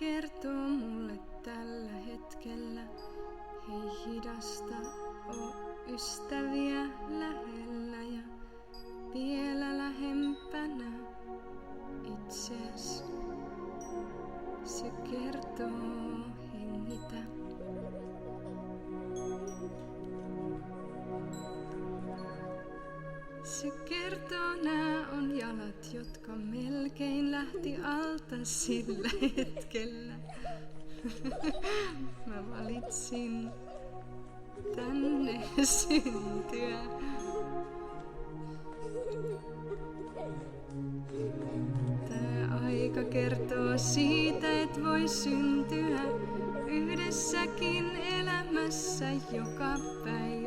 kertoo mulle tällä hetkellä, hei hidasta, oo ystäviä lähellä ja vielä lähempänä itseäs. Se kertoo, hengitä. Se kertoo, nää on jalat, jotka melkein lähti alta sillä hetkellä. Mä valitsin tänne syntyä. Tää aika kertoo siitä, et voi syntyä yhdessäkin elämässä joka päivä.